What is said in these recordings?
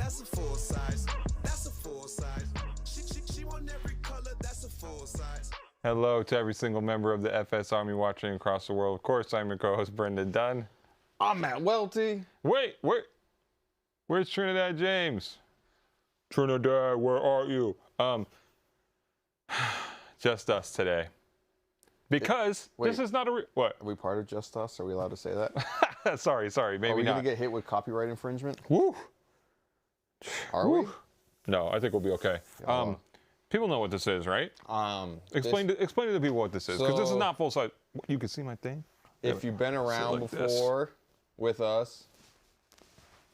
that's a full size. That's a full size. She want every color, that's a full size. Hello to every single member of the FS Army watching across the world. Of course, I'm your co-host, Brendan Dunne. I'm Matt Welty. Wait, where's Trinidad James? Trinidad, where are you? Just us today. Because this is not a what? Are we part of Just Us? Are we allowed to say that? sorry, maybe Are we not. going to get hit with copyright infringement? Woo. Are we? No, I think we'll be okay. People know what this is, right? Explain to the people what this is, because this is not full size. You can see my thing. If you've been around like before with us,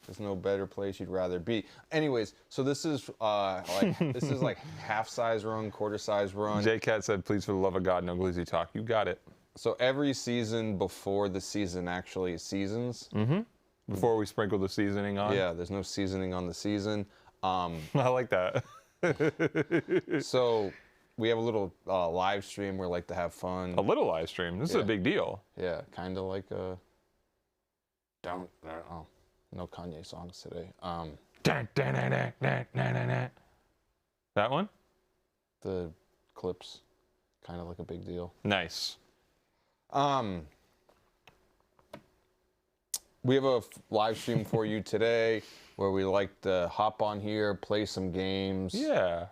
there's no better place you'd rather be. Anyways, so this is like half size run, quarter size run. J-Cat said, "Please, for the love of God, no glizzy talk." You got it. So every season before the season actually seasons. Mm-hmm. Before we sprinkle the seasoning on. Yeah, there's no seasoning on the season. I like that. So we have a little live stream where we like to have fun. A little live stream. This is a big deal. Yeah, kind of like a. No Kanye songs today. That one? The clips, kind of like a big deal. Nice. We have a live stream for you today where we like to hop on here, play some games. Yeah.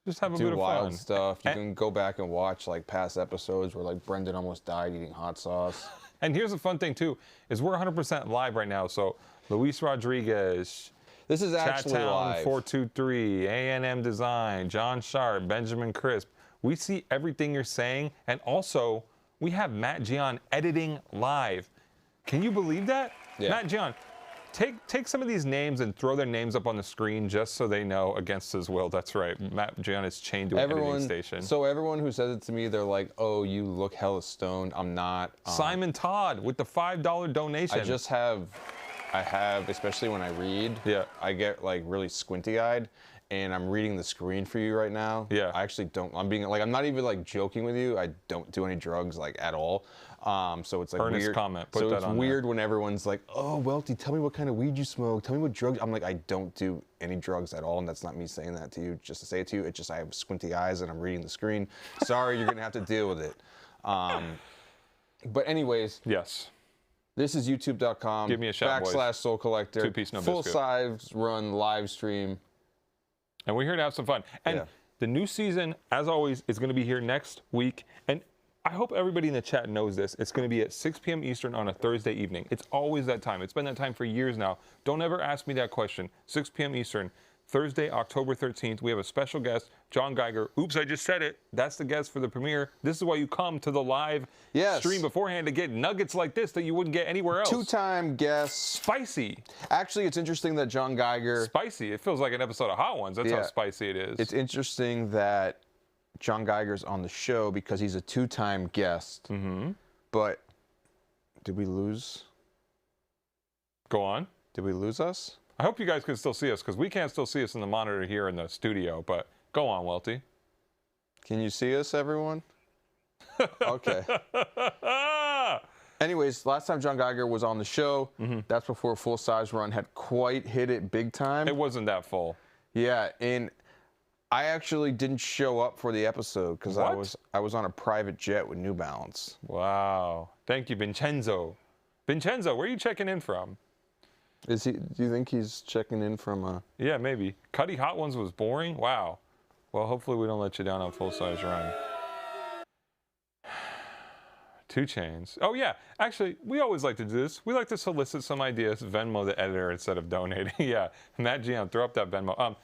Just have a do bit of wild fun. stuff. You can go back and watch like past episodes where like Brendan almost died eating hot sauce. And here's the fun thing too, is we're 100% live right now. So Luis Rodriguez, This is actually Chattown live. 423, A&M Design, John Sharp, Benjamin Crisp. We see everything you're saying, and also we have Matt Gian editing live. Can you believe that? Yeah. Matt Gian, take some of these names and throw their names up on the screen just so they know against his will. That's right. Matt Gian is chained to an editing station. So everyone who says it to me, they're like, "Oh, you look hella stoned." I'm not. Simon Todd with the $5 donation. I have, especially when I read. Yeah. I get like really squinty-eyed, and I'm reading the screen for you right now. Yeah. I actually don't. I'm not even like joking with you. I don't do any drugs like at all. So it's like Earnest weird. comment. Put So that it's on weird when everyone's like, "Oh, Welty, tell me what kind of weed you smoke. Tell me what drugs." I'm like, I don't do any drugs at all, and that's not me saying that to you just to say it to you. It's just I have squinty eyes and I'm reading the screen. Sorry, you're gonna have to deal with it. But anyways. Yes. This is youtube.com. Give me a shout, boys. / Soul Collector. Two-piece, no full biscuit. size run live stream. And we're here to have some fun. And the new season, as always, is going to be here next week. And I hope everybody in the chat knows this. It's going to be at 6 p.m. Eastern on a Thursday evening. It's always that time. It's been that time for years now. Don't ever ask me that question. 6 p.m. Eastern, Thursday, October 13th. We have a special guest, John Geiger. Oops, I just said it. That's the guest for the premiere. This is why you come to the live stream beforehand, to get nuggets like this that you wouldn't get anywhere else. Two-time guest. Spicy. Actually, it's interesting that John Geiger. Spicy. It feels like an episode of Hot Ones. That's how spicy it is. It's interesting that John Geiger's on the show because he's a two-time guest. Mm-hmm. But did we lose? Go on. Did we lose us? I hope you guys can still see us, because we can't still see us in the monitor here in the studio. But go on, Welty. Can you see us, everyone? Okay. Anyways, last time John Geiger was on the show, that's before Full Size Run had quite hit it big time. It wasn't that full. Yeah, and I actually didn't show up for the episode because I was on a private jet with New Balance. Wow. Thank you, Vincenzo. Vincenzo, where are you checking in from? Is he? Do you think he's checking in from? Yeah, maybe. Cuddy Hot Ones was boring. Wow. Well, hopefully we don't let you down on Full Size Run. 2 Chainz. Oh yeah, actually, we always like to do this. We like to solicit some ideas. Venmo the editor instead of donating. Yeah, Matt Gian, throw up that Venmo.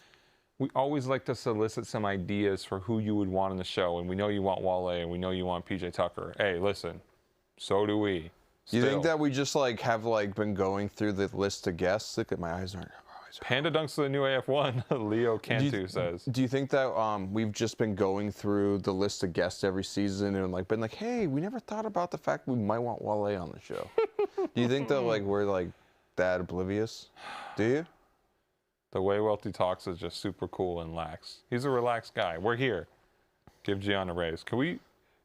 We always like to solicit some ideas for who you would want on the show, and we know you want Wale, and we know you want PJ Tucker. Hey, listen, so do we. Do you think that we just have been going through the list of guests? Look at my eyes aren't. Panda dunks to the new AF1, Leo Cantu says. Do you think that we've just been going through the list of guests every season and been like, hey, we never thought about the fact we might want Wale on the show? Do you think that we're that oblivious? Do you? The way Welty talks is just super cool and lax. He's a relaxed guy. We're here. Give Gian a raise.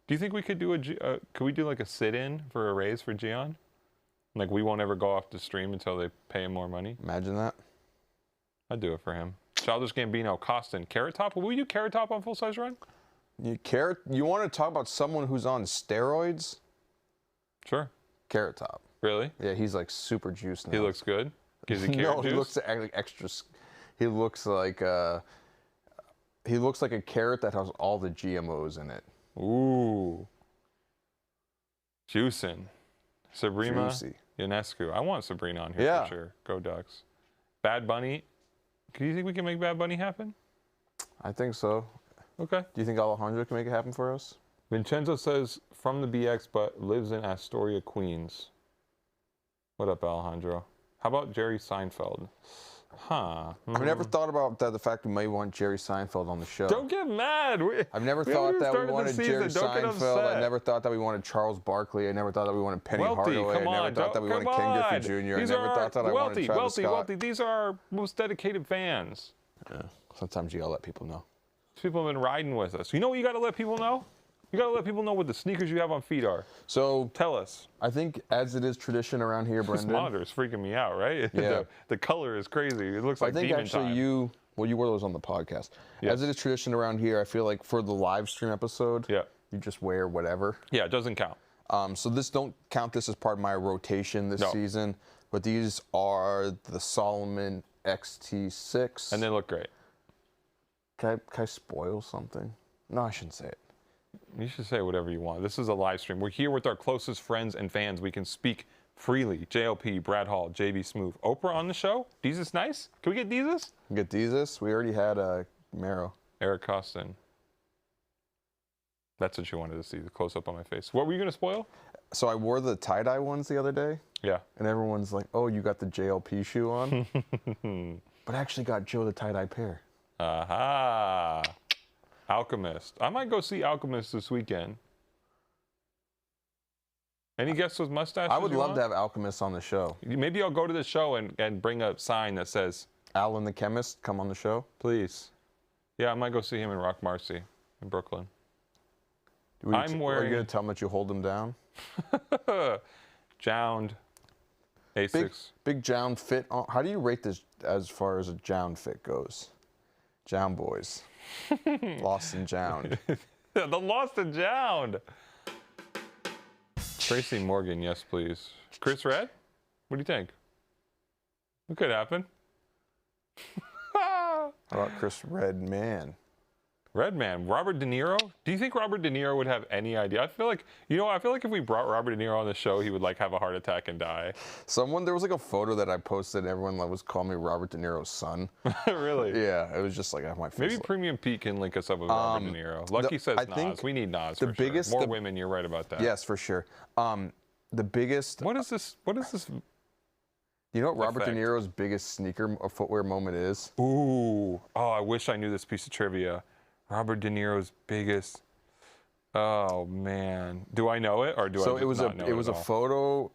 Do you think we could do could we do a sit-in for a raise for Gian? We won't ever go off the stream until they pay him more money. Imagine that. I'd do it for him. Childish Gambino, Costin, Carrot Top. Will we do Carrot Top on Full Size Run? You want to talk about someone who's on steroids? Sure. Carrot Top. Really? Yeah, he's like super juiced now. He looks good. Gives he carrot No, juice? he looks like extra. He looks like a carrot that has all the GMOs in it. Ooh. Juicing. Sabrina Juicy. Ionescu. I want Sabrina on here Yeah. for sure. Go Ducks. Bad Bunny. Do you think we can make Bad Bunny happen? I think so. Okay. Do you think Alejandro can make it happen for us? Vincenzo says from the BX but lives in Astoria, Queens. What up, Alejandro? How about Jerry Seinfeld? Huh. I've never thought about that. The fact we may want Jerry Seinfeld on the show. Don't get mad. I've never thought that we wanted Jerry Seinfeld. I never thought that we wanted Charles Barkley. I never thought that we wanted Penny Welty, Hardaway. come I never on, thought that we wanted Ken Griffey Jr. I never thought that I wanted Travis Scott. Welty, these are our most dedicated fans. Yeah. Sometimes you gotta let people know. These people have been riding with us. You know what you gotta let people know? You gotta let people know what the sneakers you have on feet are. So tell us. I think as it is tradition around here, Brendan. This monitor is freaking me out, right? Yeah. the color is crazy. It looks like demon time. I think actually you wore those on the podcast. Yes. As it is tradition around here, I feel like for the live stream episode, yeah, you just wear whatever. Yeah, it doesn't count. So don't count this as part of my rotation this season. But these are the Solomon XT6. And they look great. Can I spoil something? No, I shouldn't say it. You should say whatever you want. This is a live stream. We're here with our closest friends and fans. We can speak freely. JLP, Brad Hall, JB Smooth. Oprah on the show? Deezus Nice? Can we get Deezus? Get Deezus? We already had Niro. Eric Costin. That's what you wanted to see, the close-up on my face. What were you going to spoil? So I wore the tie-dye ones the other day. Yeah. And everyone's like, oh, you got the JLP shoe on? But I actually got Joe the tie-dye pair. Aha. Alchemist. I might go see Alchemist this weekend. Any guests with mustaches? I would love to have Alchemist on the show. Maybe I'll go to the show and bring a sign that says, Alan the Chemist, come on the show. Please. Yeah, I might go see him in Rock Marcy in Brooklyn. Are you going to tell him that you hold him down? Jound. Asics. Big Jound fit. How do you rate this as far as a Jound fit goes? Jound boys. Lost and Jound. The Lost and Jound. Tracy Morgan, yes, please. Chris Red? What do you think? It could happen. How about Chris Redman? Redman, Robert De Niro. Do you think Robert De Niro would have any idea? I feel like if we brought Robert De Niro on the show, he would like have a heart attack and die. There was like a photo that I posted, and everyone was calling me Robert De Niro's son. Really? Yeah, it was just like I have my face. Maybe Premium Pete can link us up with Robert De Niro. Lucky says Nas. We need Nas for sure. More women. You're right about that. Yes, for sure. The biggest. What is this? You know what Robert De Niro's biggest sneaker or footwear moment is? Ooh. Oh, I wish I knew this piece of trivia. Robert De Niro's biggest. Oh man, do I know it or do I not know it? It was a photo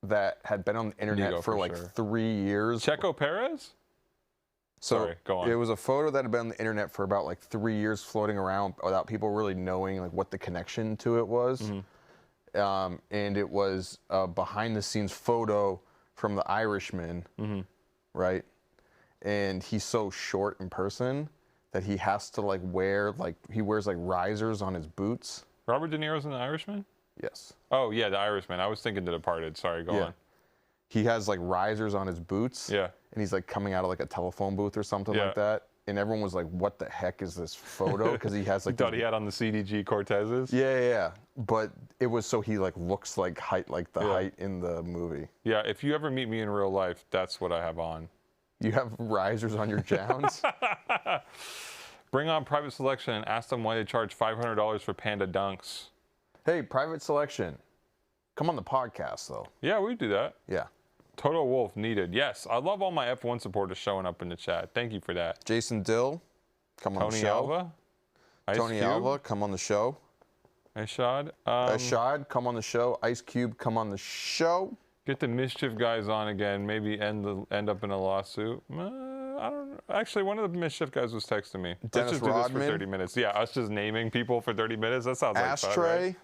that had been on the internet for like 3 years. Checo Perez. Sorry, go on. It was a photo that had been on the internet for about like 3 years, floating around without people really knowing like what the connection to it was. Mm-hmm. And it was a behind-the-scenes photo from The Irishman, right? And he's so short in person that he has to he wears like risers on his boots. Robert De Niro's in The Irishman? Yes. Oh yeah, The Irishman. I was thinking The Departed. Sorry, go on. He has like risers on his boots. Yeah. And he's like coming out of like a telephone booth or something like that. And everyone was like, what the heck is this photo? Because he has like. Thought he had on the CDG Cortezes? Yeah. But it was so he like looks like height in the movie. Yeah, if you ever meet me in real life, that's what I have on. You have risers on your Jowns? Bring on Private Selection and ask them why they charge $500 for Panda Dunks. Hey, Private Selection. Come on the podcast, though. Yeah, we do that. Yeah. Total Wolf needed. Yes, I love all my F1 supporters showing up in the chat. Thank you for that. Jason Dill, come on the show. Tony Alva, come on the show. Ishad. Ishad, come on the show. Ice Cube, come on the show. Get the Mischief guys on again. Maybe end up in a lawsuit. I don't know. Actually, one of the Mischief guys was texting me. Dennis Let's just Rodman. do this for 30 minutes. Yeah, us just naming people for 30 minutes. That sounds like Ashtray. fun, right?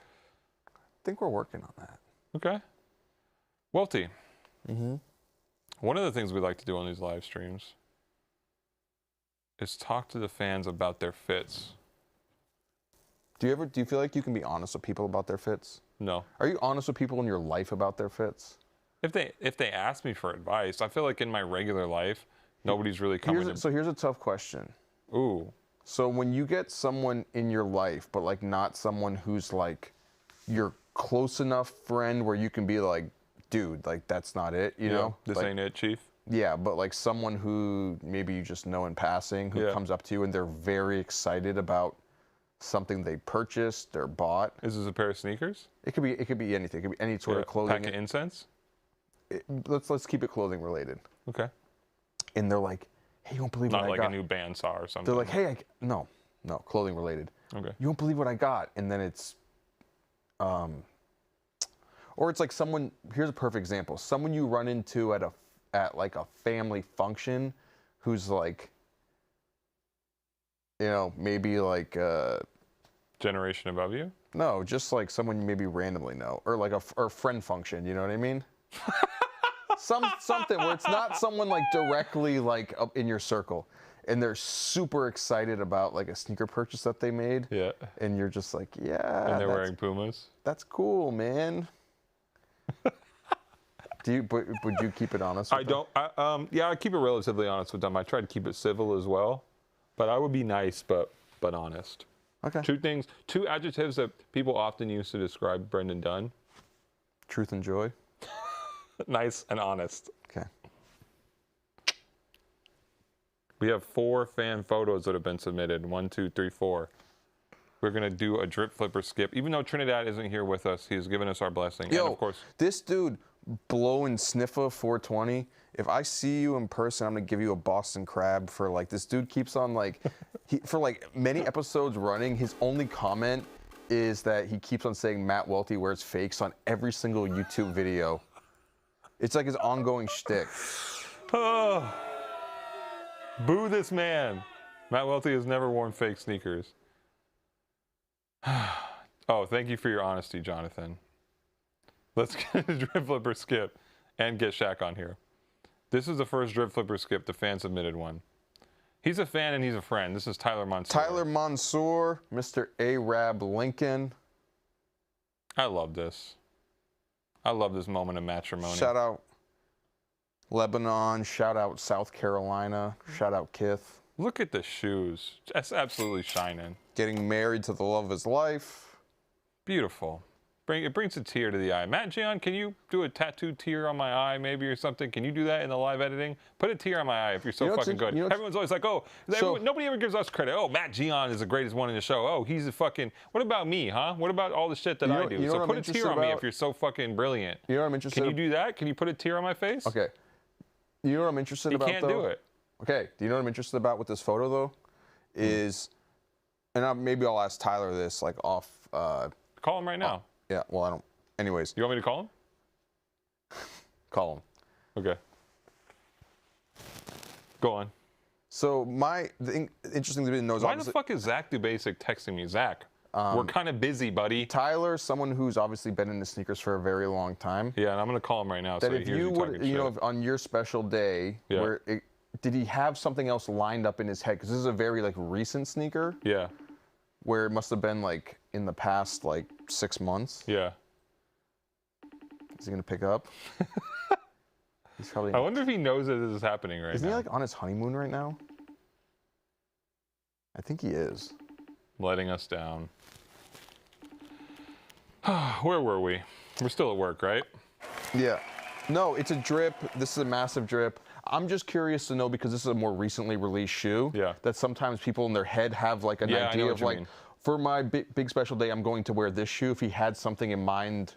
I think we're working on that. Okay. Welty. One of the things we like to do on these live streams is talk to the fans about their fits. Do you feel like you can be honest with people about their fits? No. Are you honest with people in your life about their fits? If they ask me for advice, I feel like in my regular life, nobody's really coming So here's a tough question. Ooh. So when you get someone in your life, but like not someone who's like your close enough friend where you can be like, dude, like that's not it, you know? This like, ain't it, Chief. Yeah, but like someone who maybe you just know in passing, who comes up to you and they're very excited about something they purchased or bought. Is this a pair of sneakers? It could be anything. It could be any sort of clothing. Pack of incense? Let's keep it clothing related. Okay. And they're like, hey, you won't believe what I got. Not like a new bandsaw or something. They're like, hey, no, clothing related. Okay. You won't believe what I got. And then it's, or it's like someone, here's a perfect example. Someone you run into at like a family function who's like, you know, maybe like, generation above you? no, just like someone you maybe randomly know, or like a friend function, you know what I mean? Something where it's not someone like directly like up in your circle, and they're super excited about like a sneaker purchase that they made. Yeah. And you're just like, yeah. And they're wearing Pumas? That's cool, man. Would you keep it honest with them? I keep it relatively honest with them. I try to keep it civil as well, but I would be nice, but honest. Okay. Two adjectives that people often use to describe Brendan Dunne. Truth and joy. Nice and honest. Okay. We have 4 fan photos that have been submitted. 1, 2, 3, 4. We're gonna do a drip flipper skip. Even though Trinidad isn't here with us, he's given us our blessing. Yo, and of course, this dude, blowing sniffa 420. If I see you in person, I'm gonna give you a Boston crab for like, this dude keeps on like, for like many episodes running, his only comment is that he keeps on saying Matt Welty wears fakes on every single YouTube video. It's like his ongoing shtick. oh, boo this man. Matt Welty has never worn fake sneakers. Oh, thank you for your honesty, Jonathan. Let's get a drip flipper skip and get Shaq on here. This is the first drip flipper skip. The fan submitted one. He's a fan and he's a friend. This is Tyler Mansour. Tyler Mansour, Mr. Arab Lincoln. I love this. I love this moment of matrimony. Shout out Lebanon. Shout out South Carolina. Shout out Kith. Look at the shoes. That's absolutely shining. Getting married to the love of his life. Beautiful. It brings a tear to the eye. Matt Gian, can you do a tattooed tear on my eye maybe or something? Can you do that in the live editing? Put a tear on my eye if you're so fucking good. Everyone's always like, nobody ever gives us credit. Oh, Matt Gian is the greatest one in the show. Oh, he's a fucking, what about me, huh? What about all the shit that I do? So put a tear on me if you're so fucking brilliant. You know what I'm interested in? Can you do that? Can you put a tear on my face? Okay. You know what I'm interested about, though? You can't do it. Okay. Do you know what I'm interested about with this photo, though? Is, and maybe I'll ask Tyler this, like, off. Call him right now. Yeah, well, I don't. Anyways. You want me to call him? Call him. Okay. Go on. So the interesting thing to know is why the fuck is Zach DuBasic texting me? Zach, we're kind of busy, buddy. Tyler, someone who's obviously been in the sneakers for a very long time. Yeah, and I'm gonna call him right now. That so if you would, you know, on your special day, did he have something else lined up in his head? Because this is a very like recent sneaker. Yeah. Where it must have been like in the past like 6 months. Yeah. Is he gonna pick up? He's probably. I wonder if he knows that this is happening right now. Isn't he like on his honeymoon right now? I think he is. Letting us down. Where were we? We're still at work, right? Yeah. No, it's a drip. This is a massive drip. I'm just curious to know, because this is a more recently released shoe. Yeah. That sometimes people in their head have like an idea of like, for my big special day, I'm going to wear this shoe. If he had something in mind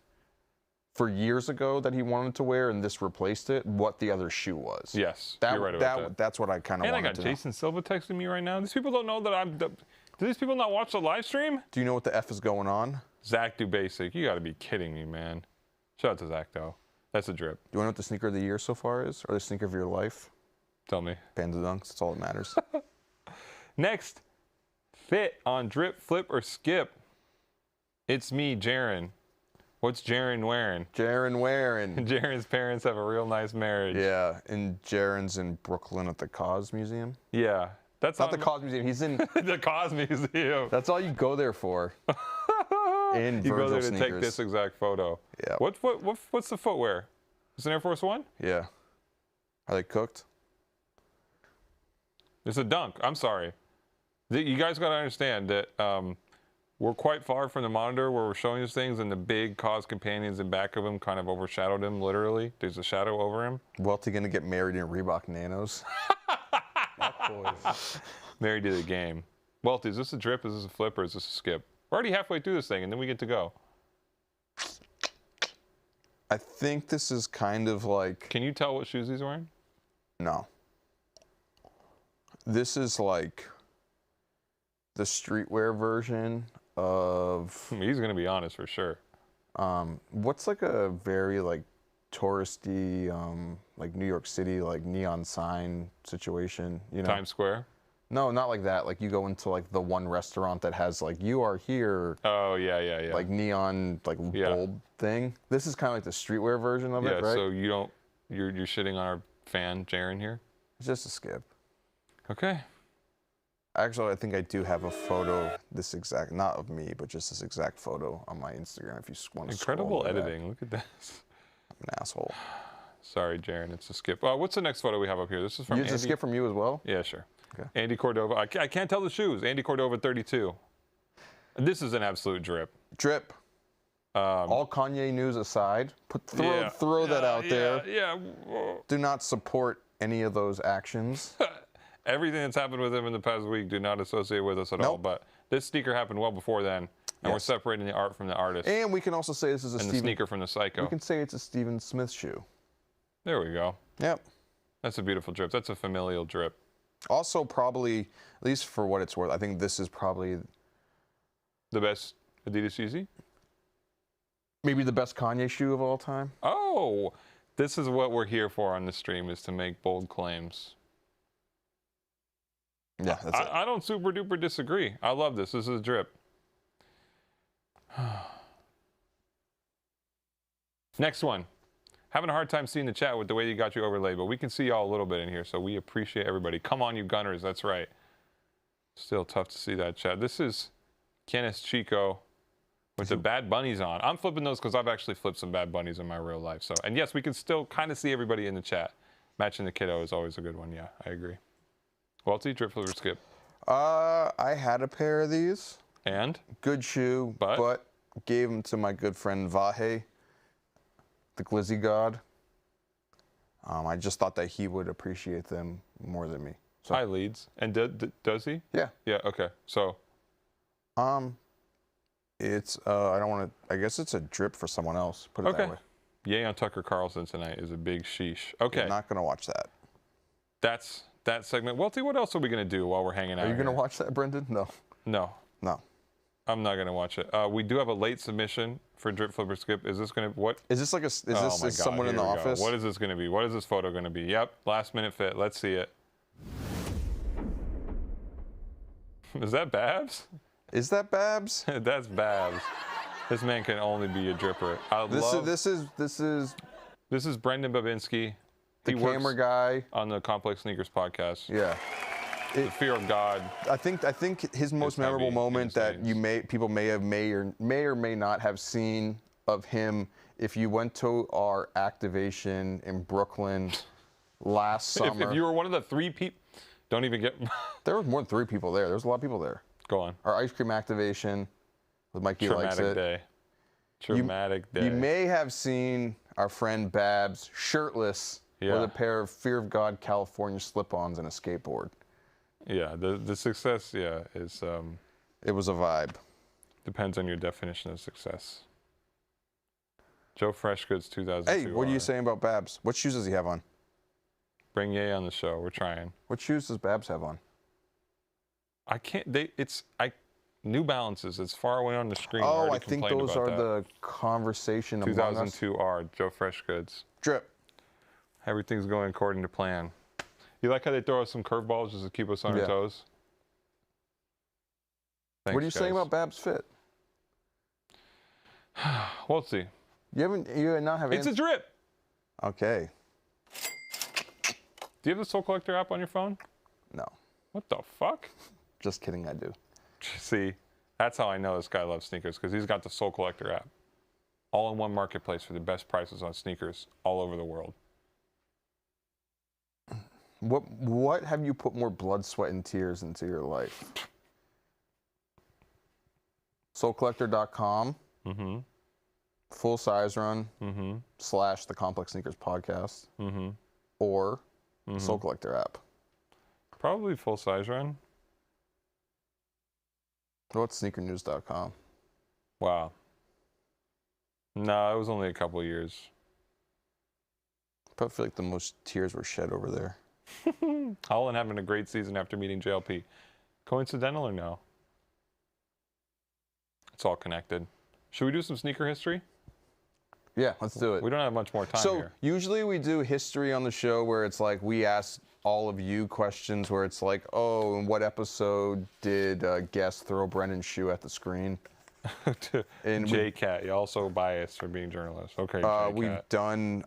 for years ago that he wanted to wear and this replaced it, what the other shoe was. Yes, you're right about that. That's what I kind of wanted to know. And I got Jason Silva texting me right now. These people don't know that I'm... Do these people not watch the live stream? Do you know what the F is going on? Zach DuBasic. You got to be kidding me, man. Shout out to Zach, though. That's a drip. Do you want to know what the sneaker of the year so far is? Or the sneaker of your life? Tell me. Panda Dunks. That's all that matters. Next, fit on drip, flip, or skip. It's me, Jaron. What's Jaron wearing? Jaron wearing. Jaron's parents have a real nice marriage. Yeah, and Jaron's in Brooklyn at the Cause Museum. Yeah. That's not the Cause Museum. He's in the Cause Museum. That's all you go there for. In you go there to sneakers. take this exact photo. Yeah. What's the footwear? Is it an Air Force One? Yeah. Are they cooked? It's a Dunk. I'm sorry. You guys got to understand that we're quite far from the monitor where we're showing these things, and the big Cause companions in back of him kind of overshadowed him, literally. There's a shadow over him. Welty going to get married in Reebok Nanos. Married to the game. Welty, is this a drip? Is this a flip? Or is this a skip? We're already halfway through this thing, and then we get to go. I think this is kind of like... Can you tell what shoes he's wearing? No. This is like the streetwear version of... He's going to be honest for sure. What's like a very like touristy, like New York City, like neon sign situation, you know? Times Square? No, not like that. Like you go into like the one restaurant that has like, you are here. Oh, yeah. Like neon, like bulb thing. This is kind of like the streetwear version of it, right? So you're shitting on our fan, Jaren, here? It's just a skip. Okay. Actually, I think I do have a photo, this exact, not of me, but just this exact photo on my Instagram if you want to Incredible editing. Look at this. I'm an asshole. Sorry, Jaren, it's a skip. What's the next photo we have up here? This is from Andy. It's a skip from you as well? Yeah, sure. Okay. Andy Cordova. I can't tell the shoes. Andy Cordova, 32. This is an absolute drip. Drip. All Kanye news aside, throw that out there. Yeah. Do not support any of those actions. Everything that's happened with him in the past week do not associate with us at all. But this sneaker happened well before then, and we're separating the art from the artist. And we can also say this is a the sneaker from the psycho. We can say it's a Stephen Smith shoe. There we go. Yep. That's a beautiful drip. That's a familial drip. Also, probably, at least for what it's worth, I think this is probably the best Adidas Yeezy. Maybe the best Kanye shoe of all time. Oh, this is what we're here for on the stream, is to make bold claims. Yeah, that's it. I don't super duper disagree. I love this. This is a drip. Next one. Having a hard time seeing the chat with the way you got you overlaid, but we can see y'all a little bit in here, so we appreciate everybody. Come on, you gunners. That's right. Still tough to see that chat. This is Kenneth Chico with the Bad Bunnies on. I'm flipping those because I've actually flipped some Bad Bunnies in my real life. So, and yes, we can still kind of see everybody in the chat. Matching the kiddo is always a good one. Yeah, I agree. Welty, drip, flip, or skip? I had a pair of these. And? Good shoe, but gave them to my good friend Vahe, the Glizzy God. I just thought that he would appreciate them more than me. So. High leads. And does he? Yeah. Yeah, okay. So? It's, I don't want to, I guess it's a drip for someone else. Put it that way. Yay on Tucker Carlson tonight is a big sheesh. Okay. I'm not going to watch that. That's that segment. Welty, what else are we going to do while we're hanging out? Are you going to watch that, Brendan? No. No. No. I'm not going to watch it. We do have a late submission for Drip Flipper Skip. Is this going to, what? Is this like a, is this someone in the office? What is this going to be? What is this photo going to be? Yep, last minute fit. Let's see it. Is that Babs? Is that Babs? That's Babs. This man can only be a dripper. This is Brendan Babinski. The camera guy on the Complex Sneakers podcast. Yeah. The fear of God. I think his most memorable moment that people may or may not have seen of him, if you went to our activation in Brooklyn last summer. If you were one of the 3 people, don't even get. There was more than 3 people there. There was a lot of people there. Go on. Our ice cream activation with Mikey Likes It. Traumatic day. You may have seen our friend Babs shirtless with a pair of Fear of God California slip-ons and a skateboard. Yeah, the success, is... it was a vibe. Depends on your definition of success. Joe Freshgoods 2002. Hey, what are you saying about Babs? What shoes does he have on? Bring Ye on the show. We're trying. What shoes does Babs have on? I can't. New Balances. It's far away on the screen. Oh, I think those are the conversation among us. 2002R, Joe Freshgoods. Drip. Everything's going according to plan. You like how they throw us some curveballs just to keep us on our toes? Thanks, what are you saying about Babs' fit? We'll see. You not have. It's a drip. Okay. Do you have the Soul Collector app on your phone? No. What the fuck? Just kidding, I do. See, that's how I know this guy loves sneakers, because he's got the Soul Collector app. All in one marketplace for the best prices on sneakers all over the world. What have you put more blood, sweat, and tears into your life? SoulCollector.com. Mm-hmm. Full Size Run. Mm-hmm. / the Complex Sneakers Podcast. Mm-hmm. Or Soul Collector app. Probably Full Size Run. What's sneakernews.com? Wow. No, it was only a couple of years. I feel like the most tears were shed over there. Holland having a great season after meeting JLP. Coincidental or no? It's all connected. Should we do some sneaker history? Yeah, let's do it. We don't have much more time So here. usually we do history on the show where it's like we ask all of you questions where it's like, oh, in what episode did guest throw Brendan's shoe at the screen? And J-Cat, you're also biased for being journalist. Okay, J-Cat. we've done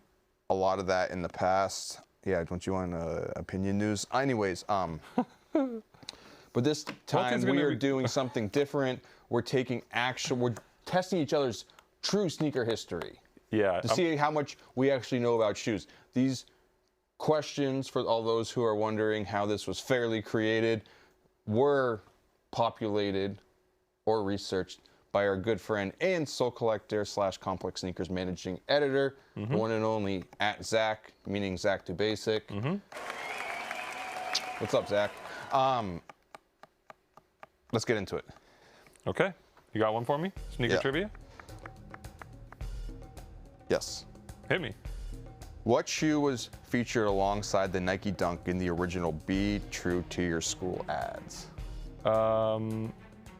a lot of that in the past. Yeah, don't you want opinion news? Anyways, but this time we are doing something different. We're testing each other's true sneaker history. Yeah. To see how much we actually know about shoes. These questions, for all those who are wondering how this was fairly created, were populated or researched by our good friend and Soul Collector / Complex Sneakers managing editor, the one and only @Zach, meaning Zach to Basic. What's up, Zach? Let's get into it. Okay. You got one for me? Sneaker trivia? Yes. Hit me. What shoe was featured alongside the Nike Dunk in the original Be True to Your School ads?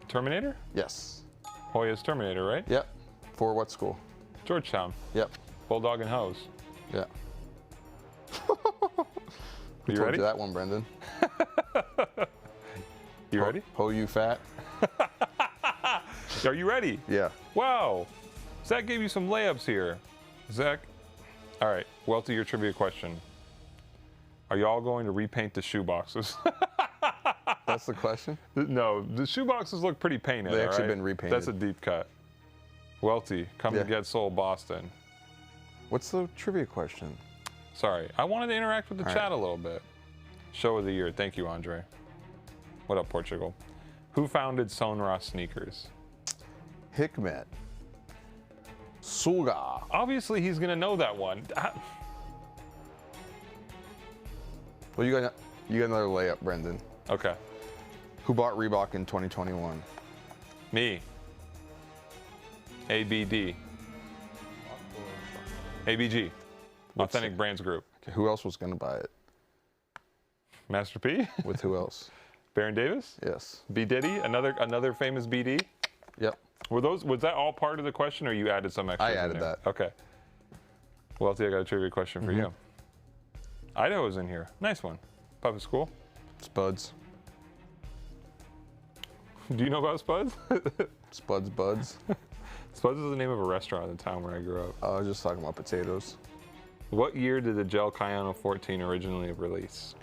Terminator? Yes. Hoya's Terminator, right? Yep. For what school? Georgetown. Yep. Bulldog and Hose. Yeah. You told ready? you that one, Brendan. You ready? Ho, you fat? Are you ready? Yeah. Wow. Zach gave you some layups here. Zach. All right. Welty, your trivia question. Are y'all going to repaint the shoe boxes? That's the question? No, the shoe boxes look pretty painted. They all actually right? been repainted. That's a deep cut. Welty, come to Get Soul Boston. What's the trivia question? Sorry, I wanted to interact with the All chat right. a little bit. Show of the year. Thank you, Andre. What up, Portugal? Who founded Sonra Sneakers? Hikmet. Suga. Obviously, he's gonna know that one. Well, you got another layup, Brendan. Okay. Who bought Reebok in 2021? Me. ABD. ABG. Authentic Brands Group. Okay, who else was going to buy it? Master P. With who else? Baron Davis. Yes. B Diddy. Another famous BD. Yep. Was that all part of the question, or you added some extra? I added that. Okay. Welty, I got a trivia question for you. Idaho's in here. Nice one. Puppet School. Spuds. Do you know about Spuds? Spuds Buds. Spuds is the name of a restaurant in the town where I grew up. I was just talking about potatoes. What year did the Gel Cayano 14 originally release?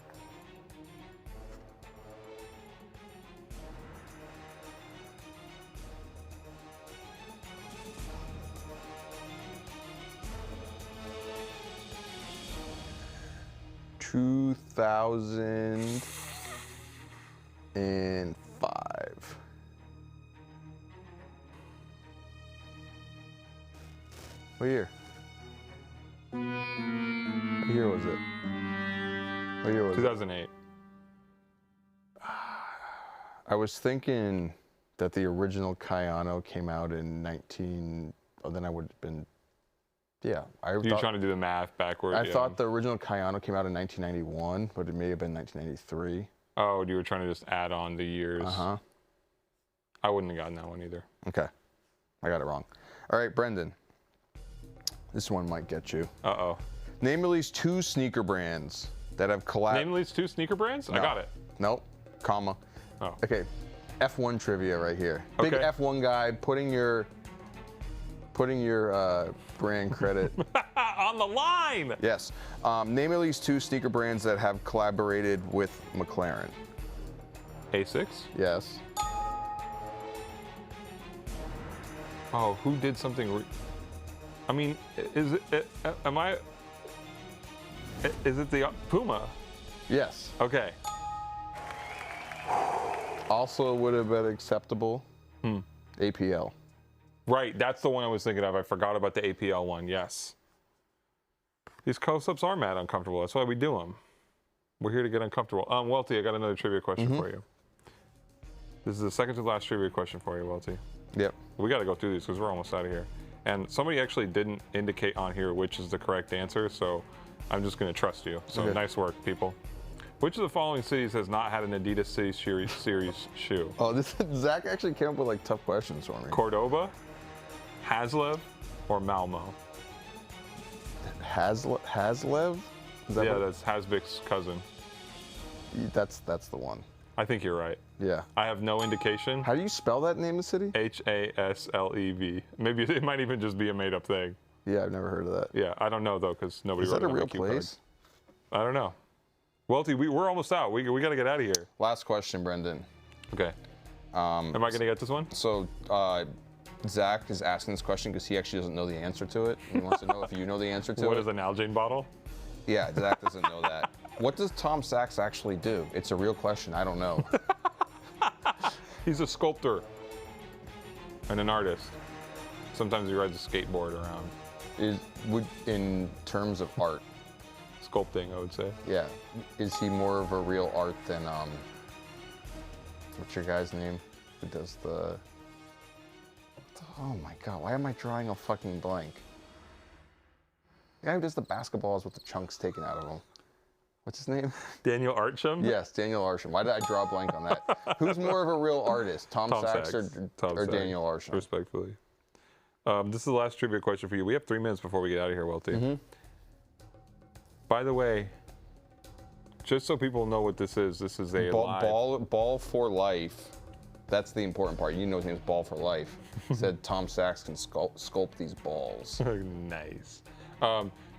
$2005. What year? What year was it? What year was 2008. it? I was thinking that the original Cayano came out in then I would have been, yeah. You're trying to do the math backward. I thought the original Cayano came out in 1991, but it may have been 1993. Oh, you were trying to just add on the years. Uh-huh. I wouldn't have gotten that one either. Okay. I got it wrong. All right, Brendan. This one might get you. Uh-oh. Name at least 2 sneaker brands that have collabed. Name at least 2 sneaker brands? I No. got it. Nope. Comma. Oh. Okay. F1 trivia right here. Big Okay. F1 guy putting your brand credit. On the line! Yes. Name at least 2 sneaker brands that have collaborated with McLaren. A6? Yes. Oh, who did something? I mean, is it? Is it the Puma? Yes. Okay. Also would have been acceptable. APL. Right, that's the one I was thinking of. I forgot about the APL one. Yes. These close-ups are mad uncomfortable. That's why we do them. We're here to get uncomfortable. Welty, I got another trivia question for you. This is the second to last trivia question for you, Welty. Yep. We got to go through these because we're almost out of here. And somebody actually didn't indicate on here which is the correct answer, so I'm just going to trust you. So nice work, people. Which of the following cities has not had an Adidas City Series shoe? Oh, Zach actually came up with like tough questions for me. Cordoba, Haslev, or Malmo? Haslev? Is that that's Hasbik's cousin. That's the one. I think you're right. Yeah. I have no indication. How do you spell that name of the city? Haslev. Maybe it might even just be a made-up thing. Yeah, I've never heard of that. Yeah, I don't know though because nobody Is wrote that a it on real my cue card. place? I don't know. Welty, we're almost out. We got to get out of here. Last question, Brendan. Okay. Am I going to get this one? So Zach is asking this question because he actually doesn't know the answer to it. He wants to know if you know the answer to it. What is an Nalgene bottle? Yeah, Zach doesn't know that. What does Tom Sachs actually do? It's a real question. I don't know. He's a sculptor and an artist. Sometimes he rides a skateboard around. In terms of art, Sculpting, I would say. yeah, is he more of a real art than what's your guy's name? Who does the? Oh my God! Why am I drawing a fucking blank? The guy who does the basketballs with the chunks taken out of them. What's his name? Daniel Arsham? Yes, Daniel Arsham. Why did I draw a blank on that? Who's more of a real artist, Tom Sachs or Sachs. Daniel Arsham? Respectfully. This is the last trivia question for you. We have 3 minutes before we get out of here, Welty. By the way, just so people know what this is a live... Ball for life. That's the important part. You know his name's Ball for Life. Said Tom Sachs can sculpt these balls. Nice.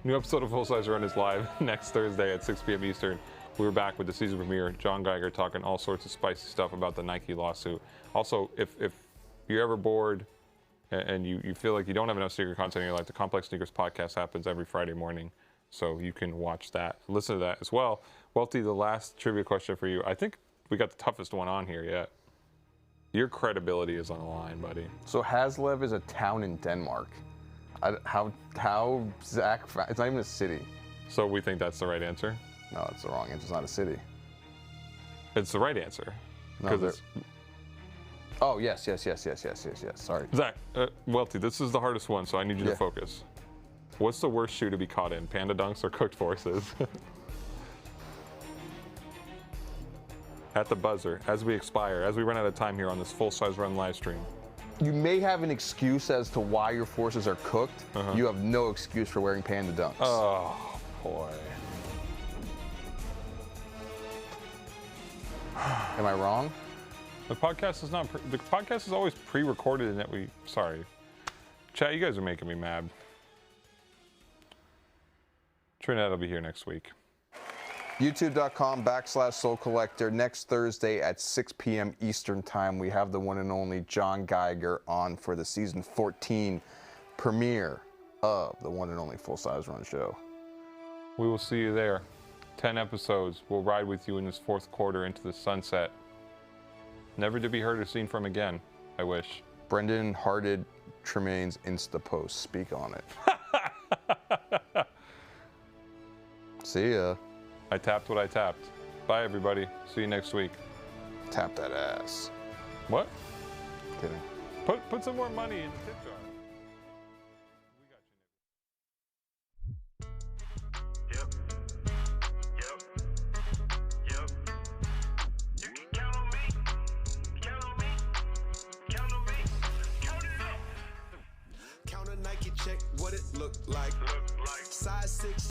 New episode of Full Size Run is live next Thursday at 6 p.m. Eastern. We're back with the season premiere. John Geiger talking all sorts of spicy stuff about the Nike lawsuit. Also, if you're ever bored and you feel like you don't have enough sneaker content in your life, the Complex Sneakers podcast happens every Friday morning. So you can watch that, listen to that as well. Welty, the last trivia question for you. I think we got the toughest one on here yet. Your credibility is on the line, buddy. So Haslev is a town in Denmark. How Zach? It's not even a city. So we think that's the right answer? No, that's the wrong answer. It's not a city. It's the right answer. No, oh yes. Sorry. Zach, Welty, this is the hardest one, so I need you to focus. What's the worst shoe to be caught in? Panda Dunks or Cooked Forces? At the buzzer, as we expire, as we run out of time here on this Full Size Run live stream. You may have an excuse as to why your forces are cooked. You have no excuse for wearing Panda Dunks. Oh, boy. Am I wrong? The podcast is not. The podcast is always pre-recorded, and that we. Sorry, chat. You guys are making me mad. Trinidad will be here next week. YouTube.com/Soul Collector. Next Thursday at 6 p.m. Eastern Time, we have the one and only John Geiger on for the season 14 premiere of the one and only Full Size Run show. We will see you there. 10 episodes. We'll ride with you in this fourth quarter into the sunset. Never to be heard or seen from again, I wish. Brendan hearted Tremaine's Insta post. Speak on it. See ya. I tapped what I tapped. Bye, everybody. See you next week. Tap that ass. What? Kidding. Put some more money in the tip jar. Count a Nike check, what it look like. Size 6.